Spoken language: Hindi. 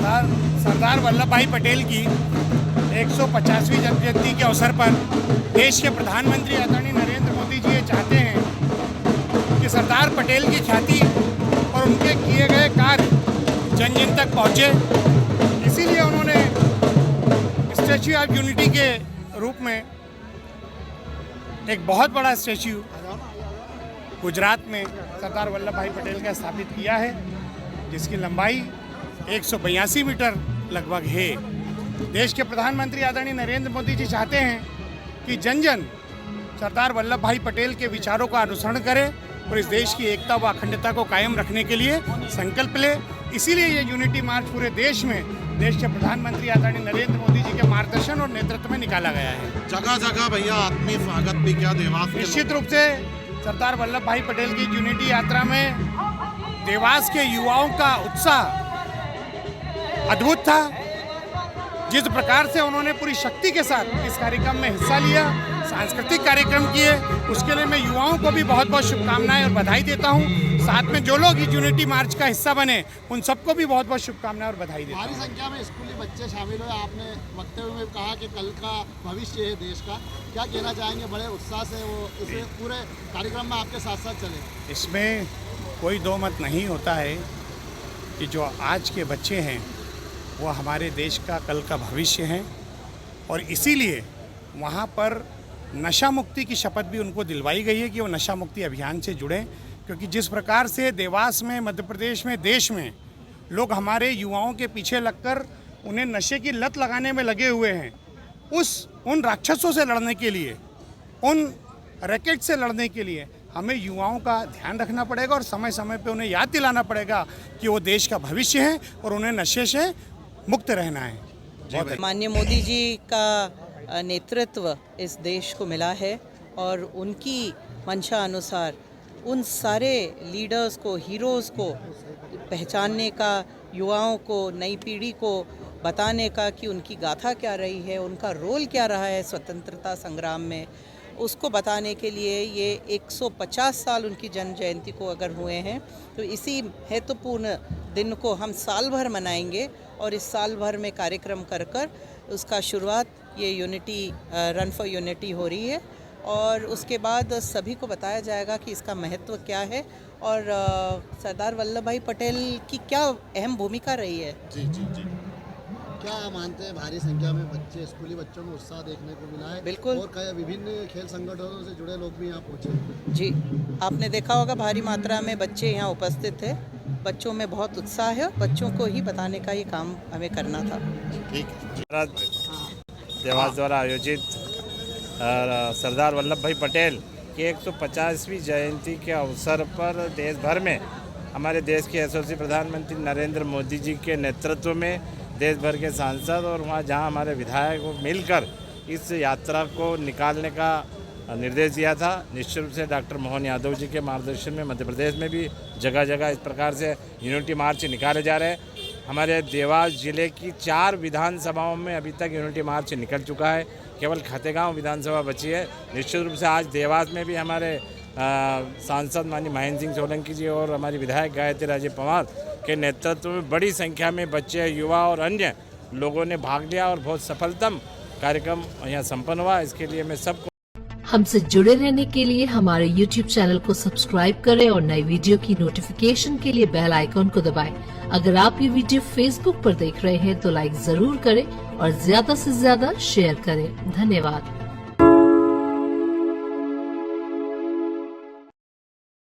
सरदार वल्लभ भाई पटेल की 150वीं जन्मजयंती के अवसर पर देश के प्रधानमंत्री आदरणीय नरेंद्र मोदी जी ये चाहते हैं कि सरदार पटेल की ख्याति और उनके किए गए कार्य जन जन तक पहुँचे। इसीलिए उन्होंने स्टैच्यू ऑफ यूनिटी के रूप में एक बहुत बड़ा स्टैच्यू गुजरात में सरदार वल्लभ भाई पटेल का स्थापित किया है, जिसकी लंबाई 182 मीटर लगभग है। देश के प्रधानमंत्री आदरणीय नरेंद्र मोदी जी चाहते हैं कि जन जन सरदार वल्लभ भाई पटेल के विचारों का अनुसरण करे और इस देश की एकता व अखंडता को कायम रखने के लिए संकल्प ले। इसीलिए ये यूनिटी मार्च पूरे देश में देश के प्रधानमंत्री आदरणीय नरेंद्र मोदी जी के मार्गदर्शन और नेतृत्व में निकाला गया है। जगह जगह भैया आत्मीय स्वागत भी किया देवास। निश्चित रूप से सरदार वल्लभ भाई पटेल की यूनिटी यात्रा में देवास के युवाओं का उत्साह अद्भुत था। जिस प्रकार से उन्होंने पूरी शक्ति के साथ इस कार्यक्रम में हिस्सा लिया, सांस्कृतिक कार्यक्रम किए, उसके लिए मैं युवाओं को भी बहुत बहुत शुभकामनाएं और बधाई देता हूं। साथ में जो लोग इस यूनिटी मार्च का हिस्सा बने उन सबको भी बहुत बहुत शुभकामनाएं और बधाई देता हूं। भारी संख्या में स्कूली बच्चे शामिल हुए। आपने वक्तव्य में कहा कि कल का भविष्य है देश का, क्या कहना चाहेंगे? बड़े उत्साह से वो इस पूरे कार्यक्रम में आपके साथ साथ चले। इसमें कोई दो मत नहीं होता है कि जो आज के बच्चे हैं वो हमारे देश का कल का भविष्य हैं, और इसीलिए वहाँ पर नशा मुक्ति की शपथ भी उनको दिलवाई गई है कि वो नशा मुक्ति अभियान से जुड़ें। क्योंकि जिस प्रकार से देवास में, मध्य प्रदेश में, देश में लोग हमारे युवाओं के पीछे लगकर उन्हें नशे की लत लगाने में लगे हुए हैं, उन राक्षसों से लड़ने के लिए, उन रैकेट से लड़ने के लिए हमें युवाओं का ध्यान रखना पड़ेगा और समय समय पे उन्हें याद दिलाना पड़ेगा कि वो देश का भविष्य है और उन्हें नशे से मुक्त रहना है। माननीय मोदी जी का नेतृत्व इस देश को मिला है और उनकी मंशा अनुसार उन सारे लीडर्स को, हीरोज़ को पहचानने का, युवाओं को, नई पीढ़ी को बताने का कि उनकी गाथा क्या रही है, उनका रोल क्या रहा है स्वतंत्रता संग्राम में, उसको बताने के लिए ये 150 साल उनकी जन्म जयंती को अगर हुए हैं तो इसी महत्वपूर्ण दिन को हम साल भर मनाएंगे और इस साल भर में कार्यक्रम कर कर उसका शुरुआत ये यूनिटी रन फॉर यूनिटी हो रही है और उसके बाद सभी को बताया जाएगा कि इसका महत्व क्या है और सरदार वल्लभ भाई पटेल की क्या अहम भूमिका रही है। जी जी जी, क्या मानते हैं? भारी संख्या में बच्चे, स्कूली बच्चों में उत्साह देखने को मिला है। बिल्कुल, और कई विभिन्न खेल संगठनों से जुड़े लोग भी यहाँ पहुँचे। जी, आपने देखा होगा भारी मात्रा में बच्चे यहाँ उपस्थित थे। बच्चों में बहुत उत्साह है, बच्चों को ही बताने का ये काम हमें करना था। ठीक है। देवास द्वारा आयोजित सरदार वल्लभ भाई पटेल की 150वीं जयंती के अवसर पर देश भर में हमारे देश के यशस्वी प्रधानमंत्री नरेंद्र मोदी जी के नेतृत्व में देश भर के सांसद और वहाँ जहाँ हमारे विधायकों मिलकर इस यात्रा को निकालने का निर्देश दिया था। निश्चित रूप से डॉक्टर मोहन यादव जी के मार्गदर्शन में मध्य प्रदेश में भी जगह जगह इस प्रकार से यूनिटी मार्च निकाले जा रहे हैं। हमारे देवास जिले की 4 विधानसभाओं में अभी तक यूनिटी मार्च निकल चुका है, केवल खातेगांव विधानसभा बची है। निश्चित रूप से आज देवास में भी हमारे सांसद माननीय महेंद्र सिंह सोलंकी जी और हमारी विधायक गायत्री राजे पवार के नेतृत्व में बड़ी संख्या में बच्चे, युवा और अन्य लोगों ने भाग लिया और बहुत सफलतम कार्यक्रम यहाँ संपन्न हुआ। इसके लिए मैं सबको हमसे जुड़े रहने के लिए हमारे YouTube चैनल को सब्सक्राइब करें और नई वीडियो की नोटिफिकेशन के लिए बेल आइकॉन को दबाएं। अगर आप ये वीडियो Facebook पर देख रहे हैं तो लाइक जरूर करें और ज्यादा से ज्यादा शेयर करें। धन्यवाद।